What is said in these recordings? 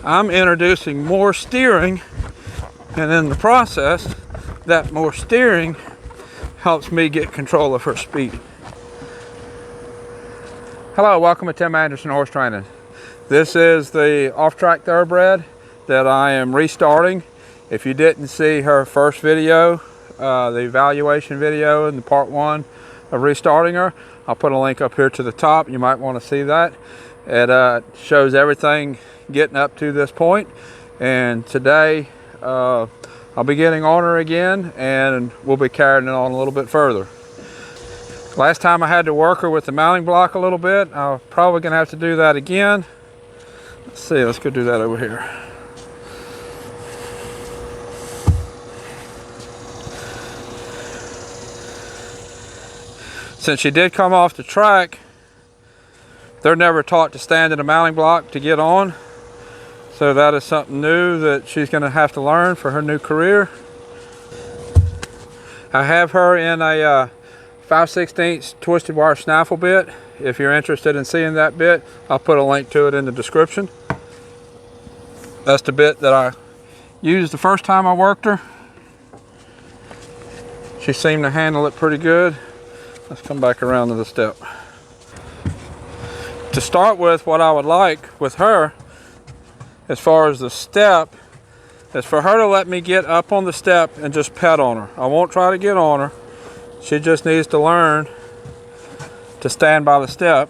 I'm introducing more steering, and in the process, that more steering helps me get control of her speed. Hello, welcome to Tim Anderson Horse Training. This is the off-track thoroughbred that I am restarting. If you didn't see her first video, the evaluation video in the part 1 of restarting her, I'll put a link up here to the top. You might want to see that. It shows everything getting up to this point. And today I'll be getting on her again, and we'll be carrying it on a little bit further. Last time I had to work her with the mounting block a little bit. I'm probably going to have to do that again. Let's see, let's go do that over here. Since she did come off the track, they're never taught to stand in a mounting block to get on. So that is something new that she's going to have to learn for her new career. I have her in a 5/16 twisted wire snaffle bit. If you're interested in seeing that bit, I'll put a link to it in the description. That's the bit that I used the first time I worked her. She seemed to handle it pretty good. Let's come back around to the step. To start with, what I would like with her, as far as the step, is for her to let me get up on the step and just pet on her. I won't try to get on her. She just needs to learn to stand by the step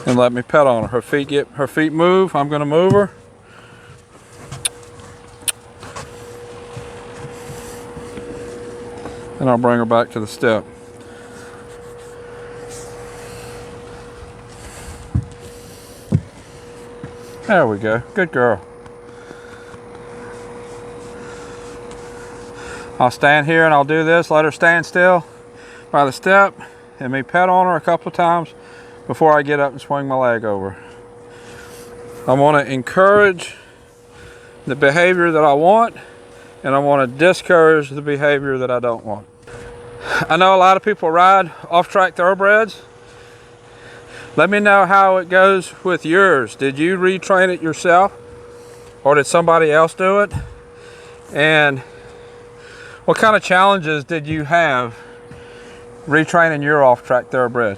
and let me pet on her. Her feet move, I'm gonna move her. And I'll bring her back to the step. There we go, good girl. I'll stand here and I'll do this, let her stand still by the step, and me pet on her a couple of times before I get up and swing my leg over. I want to encourage the behavior that I want, and I want to discourage the behavior that I don't want. I know a lot of people ride off-track thoroughbreds. Let me know how it goes with yours. Did you retrain it yourself, or did somebody else do it? And what kind of challenges did you have retraining your off-track thoroughbred?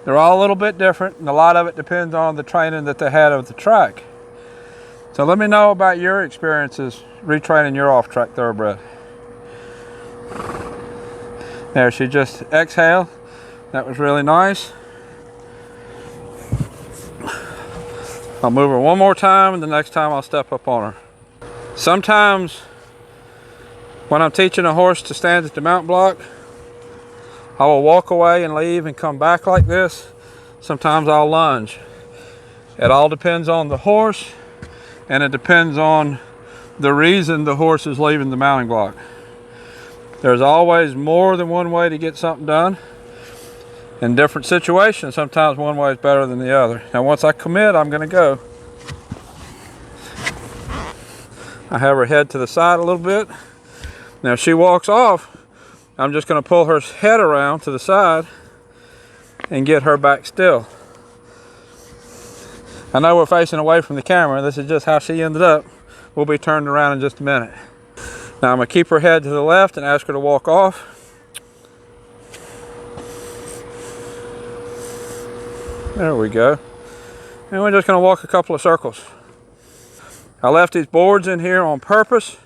They're all a little bit different, and a lot of it depends on the training that they had of the track. So let me know about your experiences retraining your off-track thoroughbred. There, she just exhaled. That was really nice. I'll move her one more time, and the next time I'll step up on her. Sometimes when I'm teaching a horse to stand at the mount block, I will walk away and leave and come back like this. Sometimes I'll lunge. It all depends on the horse, and it depends on the reason the horse is leaving the mounting block. There's always more than one way to get something done. In different situations, sometimes one way is better than the other. Now once I commit, I'm gonna go. I have her head to the side a little bit. Now if she walks off, I'm just gonna pull her head around to the side and get her back still. I know we're facing away from the camera. This is just how she ended up. We'll be turned around in just a minute. Now I'm gonna keep her head to the left and ask her to walk off. There we go. And we're just gonna walk a couple of circles. I left these boards in here on purpose.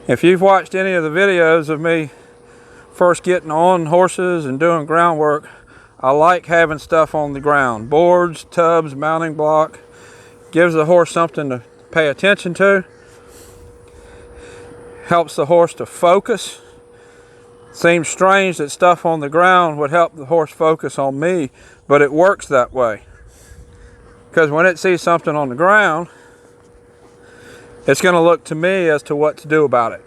If you've watched any of the videos of me first getting on horses and doing groundwork, I like having stuff on the ground. Boards, tubs, mounting block. Gives the horse something to pay attention to. Helps the horse to focus. Seems strange that stuff on the ground would help the horse focus on me, but it works that way. Because when it sees something on the ground, it's going to look to me as to what to do about it.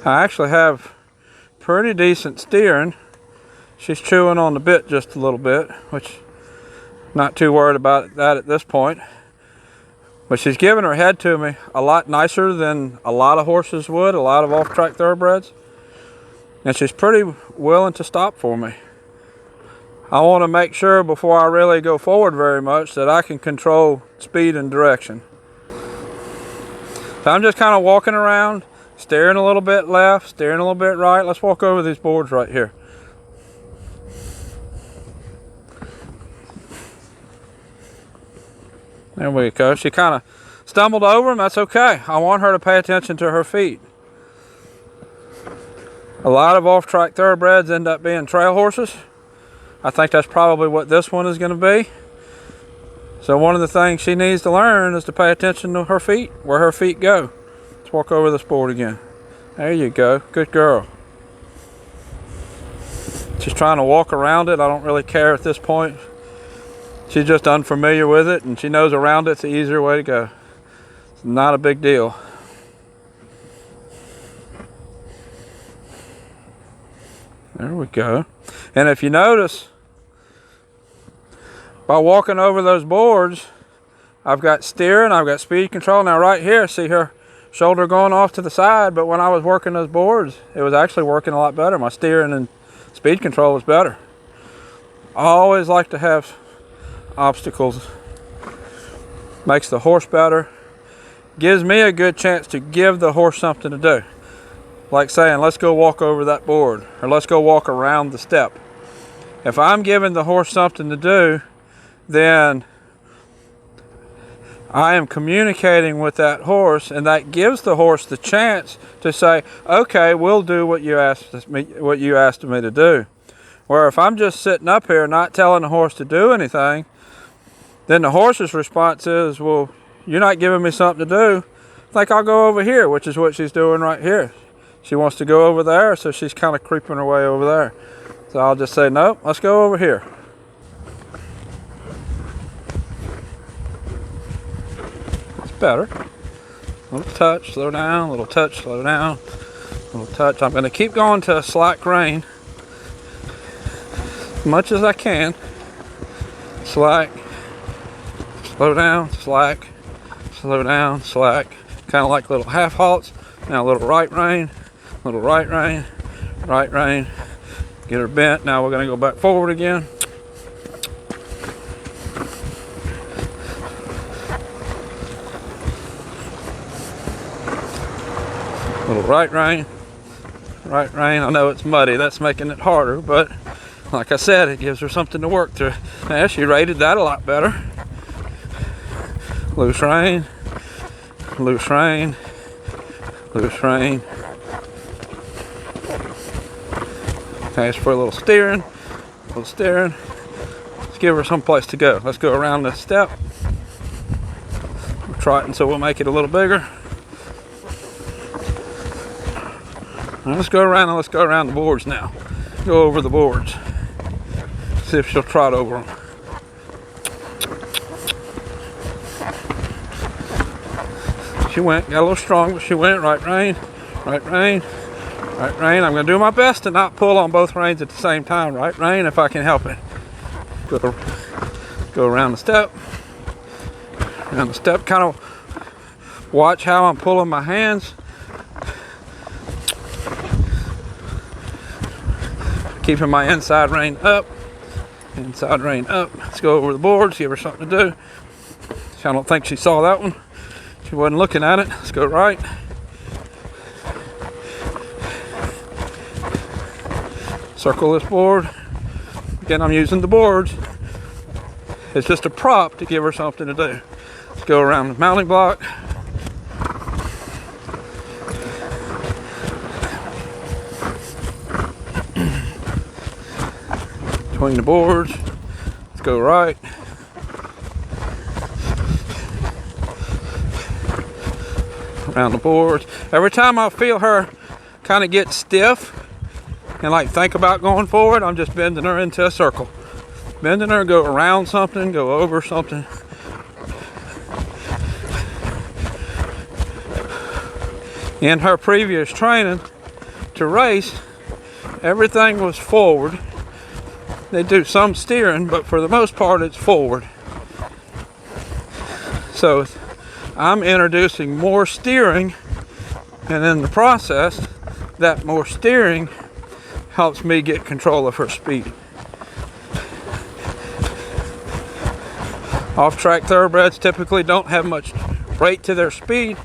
I actually have pretty decent steering. She's chewing on the bit just a little bit, which not too worried about that at this point. But she's giving her head to me a lot nicer than a lot of horses would, a lot of off-track thoroughbreds. And she's pretty willing to stop for me. I want to make sure before I really go forward very much that I can control speed and direction. So I'm just kind of walking around, steering a little bit left, steering a little bit right. Let's walk over these boards right here. There we go. She kind of stumbled over them. That's okay. I want her to pay attention to her feet. A lot of off-track thoroughbreds end up being trail horses. I think that's probably what this one is going to be. So one of the things she needs to learn is to pay attention to her feet, where her feet go. Let's walk over this board again. There you go. Good girl. She's trying to walk around it. I don't really care at this point. She's just unfamiliar with it, and she knows around it's the easier way to go. It's not a big deal. There we go. And if you notice, by walking over those boards, I've got steering, I've got speed control. Now right here, see her shoulder going off to the side, but when I was working those boards, it was actually working a lot better. My steering and speed control was better. I always like to have obstacles. Makes the horse better. Gives me a good chance to give the horse something to do. Like saying, let's go walk over that board, or let's go walk around the step. If I'm giving the horse something to do, then I am communicating with that horse, and that gives the horse the chance to say, okay, we'll do what you asked me to do. Where if I'm just sitting up here not telling the horse to do anything, then the horse's response is, well, you're not giving me something to do. I think I'll go over here, which is what she's doing right here. She wants to go over there, so she's kind of creeping her way over there. So I'll just say, nope, let's go over here. It's better. A little touch, slow down, a little touch, slow down, a little touch. I'm going to keep going to a slack rein as much as I can. Slack, slow down, slack, slow down, slack. Kind of like little half halts. Now a little right rein. Little right rein, right rein, get her bent. Now we're going to go back forward again. Little right rein, right rein. I know it's muddy, that's making it harder, but like I said, it gives her something to work through. Now she rated that a lot better. Loose rein, loose rein, loose rein. Ask for a little steering, Let's give her some place to go. Let's go around this step. We'll try it until we'll make it a little bigger. Now let's go around and let's go around the boards now. Go over the boards. See if she'll trot over them. She went, got a little strong, but she went. Right rein, right rein. Right rein. I'm going to do my best to not pull on both reins at the same time. Right rein if I can help it. Go around the step. Around the step. Kind of watch how I'm pulling my hands. Keeping my inside rein up. Inside rein up. Let's go over the boards. Give her something to do. I don't think she saw that one. She wasn't looking at it. Let's go right. Circle this board. Again, I'm using the boards. It's just a prop to give her something to do. Let's go around the mounting block. Between the boards. Let's go right. Around the boards. Every time I feel her kind of get stiff and like think about going forward, I'm just bending her into a circle. Bending her, go around something, go over something. In her previous training to race, everything was forward. They do some steering, but for the most part it's forward. So I'm introducing more steering, and in the process, that more steering helps me get control of her speed. Off-track thoroughbreds typically don't have much rate to their speed.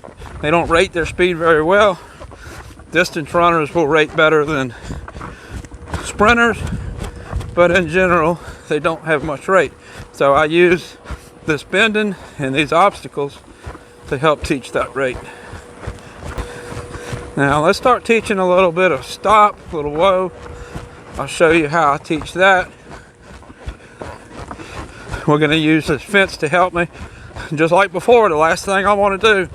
They don't rate their speed very well. Distance runners will rate better than sprinters, but in general, they don't have much rate. So I use this bending and these obstacles to help teach that rate. Now let's start teaching a little bit of stop, a little whoa. I'll show you how I teach that. We're going to use this fence to help me. Just like before, the last thing I want to do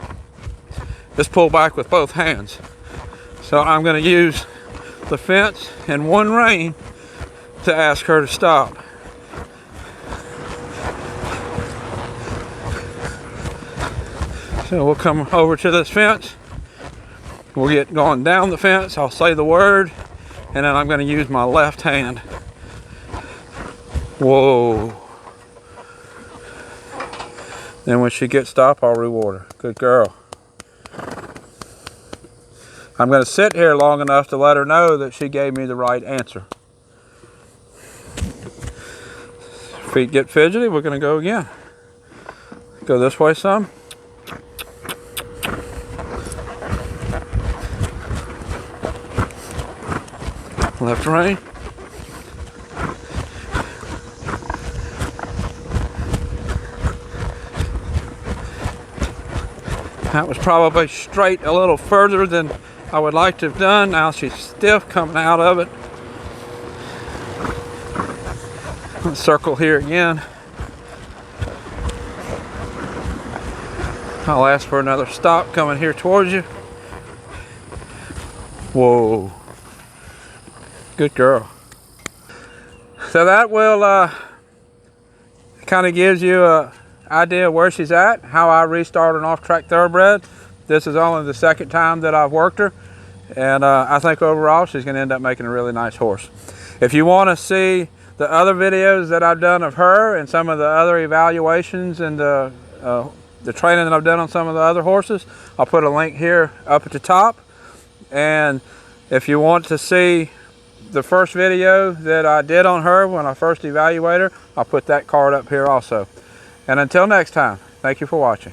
is pull back with both hands. So I'm going to use the fence and one rein to ask her to stop. So we'll come over to this fence. We'll get going down the fence. I'll say the word, and then I'm going to use my left hand. Whoa. Then when she gets stopped, I'll reward her. Good girl. I'm going to sit here long enough to let her know that she gave me the right answer. Feet get fidgety, we're going to go again. Go this way some. Left rein. That was probably straight a little further than I would like to have done. Now she's stiff coming out of it. Let's circle here again. I'll ask for another stop coming here towards you. Whoa. Good girl. So that will kind of gives you a idea where she's at, how I restart an off-track thoroughbred. This is only the second time that I've worked her, and I think overall she's going to end up making a really nice horse. If you want to see the other videos that I've done of her and some of the other evaluations and the training that I've done on some of the other horses, I'll put a link here up at the top. And if you want to see the first video that I did on her when I first evaluated her, I'll put that card up here also. And until next time, thank you for watching.